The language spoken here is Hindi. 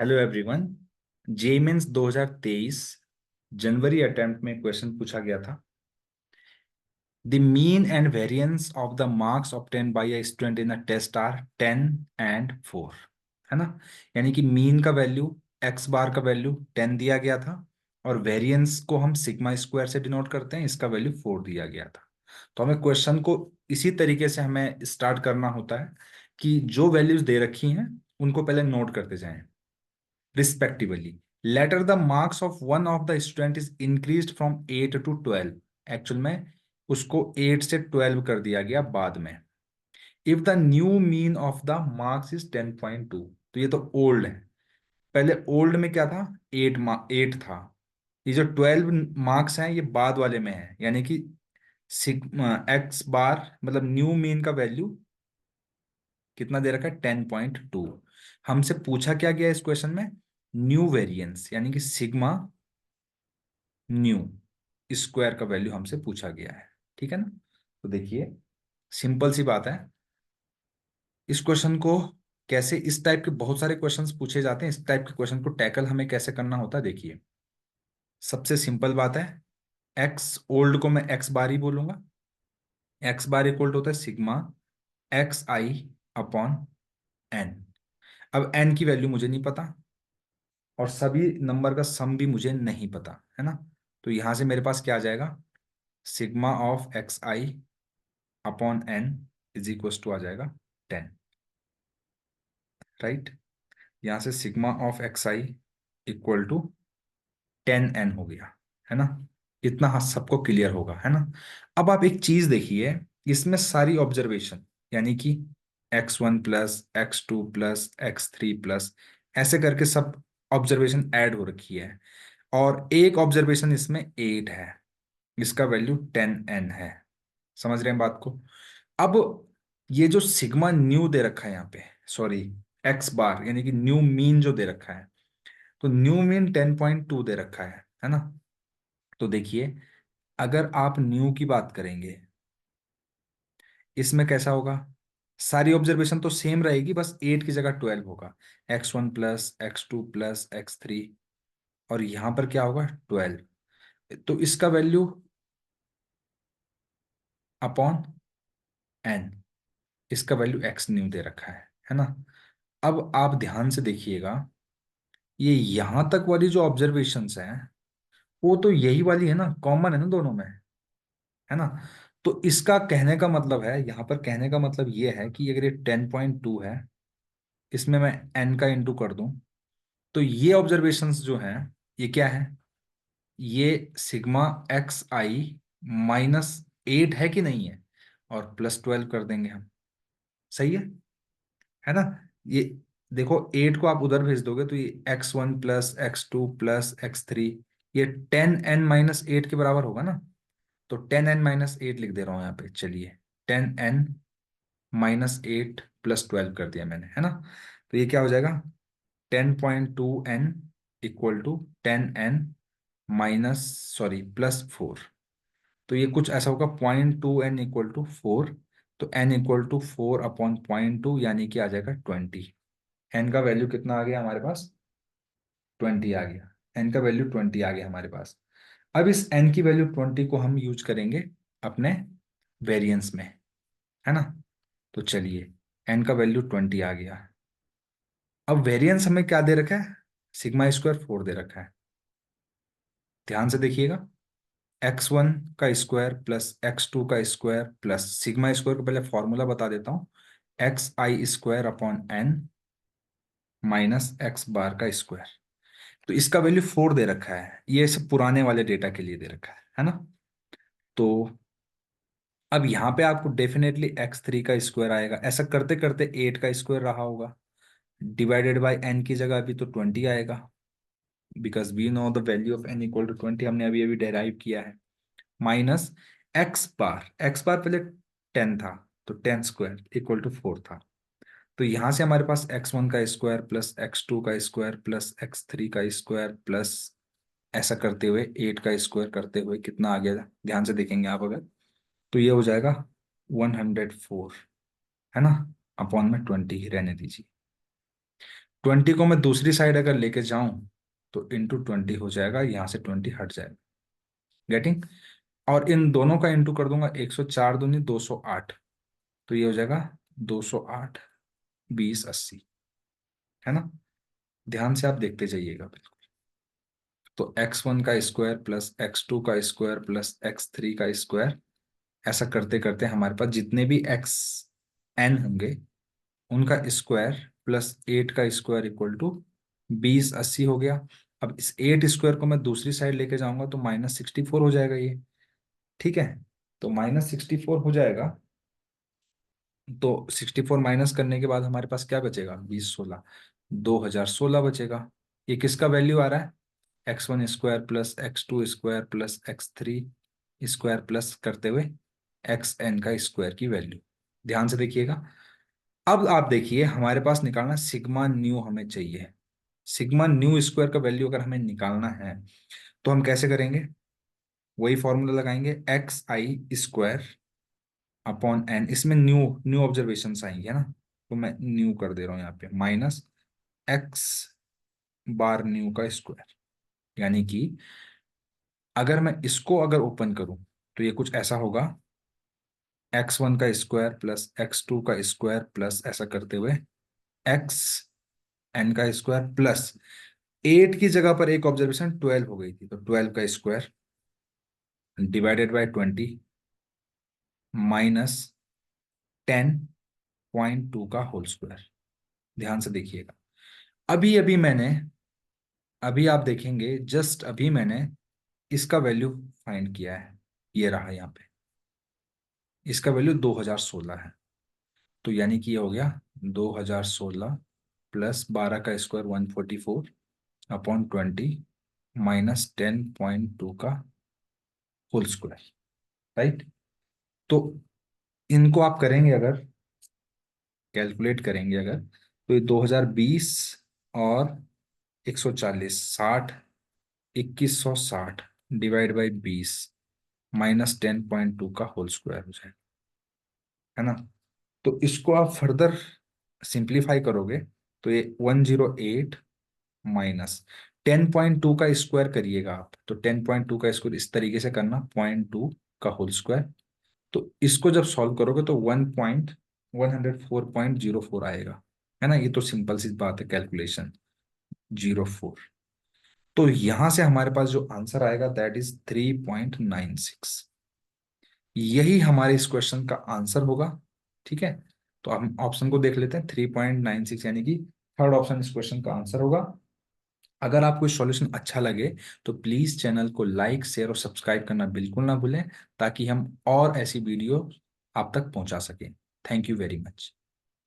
Hello everyone. JEE Mains 2023 January attempt में क्वेश्चन पूछा गया था। The mean and variance of the marks obtain by a student in a test are 10 and 4। है ना। यानी कि मीन का वैल्यू एक्स बार का वैल्यू 10 दिया गया था और वेरिएंस को हम सिग्मा स्क्वायर से डिनोट करते हैं, इसका वैल्यू 4 दिया गया था। तो हमें क्वेश्चन को इसी तरीके से हमें स्टार्ट करना होता है कि जो वैल्यूज दे रखी हैं उनको पहले नोट करते जाएं respectively. Later, the marks of one of the student is increased from 8 to 12. Actual में उसको 8 से 12 कर दिया गया बाद में। If the new mean of the marks is 10.2, तो ये तो ओल्ड है। पहले ओल्ड में क्या था? 8 था। ये जो 12 मार्क्स हैं ये बाद वाले में है, यानी कि सिग्मा एक्स बार मतलब न्यू मीन का वैल्यू कितना दे रखा है? 10.2। हमसे पूछा क्या गया इस क्वेश्चन में? न्यू वेरिएंस, यानी कि सिग्मा न्यू स्क्वायर का वैल्यू हमसे पूछा गया है। ठीक है ना। तो देखिए, सिंपल सी बात है। इस क्वेश्चन को कैसे, इस टाइप के बहुत सारे क्वेश्चंस पूछे जाते हैं, इस टाइप के क्वेश्चन को टैकल हमें कैसे करना होता है देखिए। सबसे सिंपल बात है, एक्स ओल्ड को मैं एक्स बार ही बोलूंगा। एक्स बार इक्वल टू होता है sigma x i upon N. अब एन की वैल्यू मुझे नहीं पता और सभी नंबर का सम भी मुझे नहीं पता, है ना। तो यहां से मेरे पास क्या आ जाएगा? Sigma of x i upon n is equal to आ जाएगा 10। राइट। यहां से sigma of x i equal to 10 n हो गया, है ना। इतना हाँ सबको क्लियर होगा, है ना। अब आप एक चीज देखिए, इसमें सारी ऑब्जर्वेशन यानी कि x1 plus x2 plus x3 plus ऐसे करके सब ऑब्जर्वेशन ऐड हो रखी है और एक ऑब्जर्वेशन इसमें 8 है, इसका वैल्यू 10 n है। समझ रहे हैं बात को। अब ये जो सिग्मा न्यू दे रखा है यहाँ पे, सॉरी एक्स बार यानी कि न्यू मीन जो दे रखा है, तो न्यू मीन 10.2 दे रखा है ना। तो देखिए, अगर आप न्यू की बात करेंगे इसमें कैसा होगा? सारी ऑब्जर्वेशन तो सेम रहेगी, बस 8 की जगह 12 होगा। x1 plus x2 plus x3 और यहां पर क्या होगा? 12। तो इसका वैल्यू अपॉन n, इसका वैल्यू x न्यू दे रखा है ना। अब आप ध्यान से देखिएगा, ये यहां तक वाली जो ऑब्जर्वेशंस हैं वो तो यही वाली है ना, कॉमन है ना दोनों में, है ना। तो इसका कहने का मतलब है, यहां पर कहने का मतलब ये है कि अगर ये 10.2 है, इसमें मैं n का इंटू कर दूं, तो ये ऑब्जर्वेशंस जो हैं ये क्या है? ये सिग्मा एक्स आई -8 है कि नहीं है, और +12 कर देंगे हम। सही है ना। ये देखो, 8 को आप उधर भेज दोगे तो ये x1 plus x2 plus x3, ये 10n-8 के बराबर होगा ना। तो 10n-8 लिख दे रहा हूं यहाँ पे, चलिए 10n-8 +12 कर दिया मैंने, है ना। तो ये क्या हो जाएगा? 10.2n equal to 10n minus sorry +4। तो ये कुछ ऐसा होगा, 0.2n इक्वल टू 4। तो n इक्वल टू 4 अपॉन 0.2 यानी कि आ जाएगा 20। एन का वैल्यू कितना आ गया हमारे पास? 20 आ गया। एन का वैल्यू 20 आ गया हमारे पास। अब इस एन की वैल्यू 20 को हम यूज करेंगे अपने वेरिएंस में, है ना। तो चलिए, एन का वैल्यू 20 आ गया। अब वेरिएंस हमें क्या दे रखा है? सिग्मा स्क्वायर 4 दे रखा है। ध्यान से देखिएगा, x1 का स्क्वायर प्लस x2 का स्क्वायर प्लस सिग्मा स्क्वायर का पहले फॉर्मूला बता देता हूं, x i square upon n minus x bar का स्क्वायर। तो इसका वैल्यू 4 दे रखा है, ये सब पुराने वाले डेटा के लिए दे रखा है ना। तो अब यहाँ पे आपको डेफिनेटली x3 का स्क्वायर आएगा, ऐसा करते करते 8 का स्क्वायर रहा होगा, डिवाइडेड बाय n की जगह अभी तो 20 आएगा, because we know the value of n equal to 20, हमने अभी अभी डेराइव किया है। माइनस एक्स बार पहले 10 था, तो 10 स्क्वायर इक्वल टू 4 था। तो यहां से हमारे पास x1 का स्क्वायर प्लस x2 का स्क्वायर प्लस x3 का स्क्वायर प्लस ऐसा करते हुए 8 का स्क्वायर करते हुए कितना आ गया, ध्यान से देखेंगे आप अगर, तो ये हो जाएगा 104, है ना। अपॉन में 20 रहने दीजिए। 20 को मैं दूसरी साइड अगर लेके जाऊं तो इंटू 20 हो जाएगा, यहां से 20 हट जाएगा। गेटिंग? और इन दोनों का इंटू कर दूंगा, 104 दूनी 208, तो ये हो जाएगा 208, 20, 80, है ना? ध्यान से आप देखते जाइएगा बिल्कुल। तो x1 का स्क्वायर प्लस x2 का स्क्वायर प्लस x3 का स्क्वायर, ऐसा करते करते हमारे पास जितने भी xn होंगे उनका स्क्वायर प्लस 8 का स्क्वायर इक्वल टू 20, 80 हो गया। अब इस 8 स्क्वायर को मैं दूसरी साइड लेके जाऊंगा तो -64 हो जाएगा ये। ठीक है, तो -64 हो जाएगा। तो 64 माइनस करने के बाद हमारे पास क्या बचेगा? 20, 16, 2016 बचेगा। ये किसका वैल्यू आ रहा है? x1 square plus x2 square plus x3 square plus करते हुए xn का स्क्वायर की वैल्यू। ध्यान से देखिएगा। अब आप देखिए, हमारे पास निकालना सिग्मा न्यू हमें चाहिए। सिग्मा न्यू स्क्वायर का वैल्यू अगर हमें निकालना है तो हम कैसे करेंगे? वही फॉर्मूला लगाएंगे, x i square upon N. इसमें न्यू न्यू ऑब्जर्वेशन आएंगे, है ना? तो मैं न्यू कर दे रहा हूं यहाँ पे, माइनस एक्स बार न्यू का स्क्वायर। यानी कि अगर मैं इसको अगर ओपन करूं तो ये कुछ ऐसा होगा, x1 का स्क्वायर प्लस x2 का स्क्वायर प्लस ऐसा करते हुए एक्स एन का स्क्वायर प्लस 8 की जगह पर एक ऑब्जर्वेशन 12 हो गई थी, तो 12 का स्क्वायर डिवाइडेड बाय 20 माइनस 10.2 का होल स्क्वायर। ध्यान से देखिएगा। अभी अभी मैंने, अभी आप देखेंगे जस्ट अभी मैंने इसका वैल्यू फाइंड किया है, ये रहा यहाँ पे। इसका वैल्यू 2016 है। तो यानी कि ये हो गया 2016 प्लस 12 का स्क्वायर 144 अपॉन 20 माइनस 10.2 का होल स्क्वायर। राइट? तो इनको आप करेंगे अगर, कैलकुलेट करेंगे अगर, तो ये 2020 और 140, 60, 2160 डिवाइड बाई 20 माइनस 10.2 का होल स्क्वायर हो जाएगा, है ना? तो इसको आप फर्दर सिंप्लीफाई करोगे तो ये 108 माइनस 10.2 का स्क्वायर करिएगा आप, तो 10.2 का स्क्वायर इस तरीके से करना, 0.2 का होल स्क्वायर। तो इसको जब सॉल्व करोगे तो 104.04 आएगा, है ना? ये तो सिंपल सी बात है, कैलकुलेशन 04। तो यहां से हमारे पास जो आंसर आएगा दैट इज 3.96। यही हमारे इस क्वेश्चन का आंसर होगा। ठीक है, तो हम ऑप्शन को देख लेते हैं, 3.96 यानी कि थर्ड ऑप्शन इस क्वेश्चन का आंसर होगा। अगर आपको सॉल्यूशन अच्छा लगे तो प्लीज चैनल को लाइक, शेयर और सब्सक्राइब करना बिल्कुल ना भूलें, ताकि हम और ऐसी वीडियो आप तक पहुंचा सकें। Thank you very much.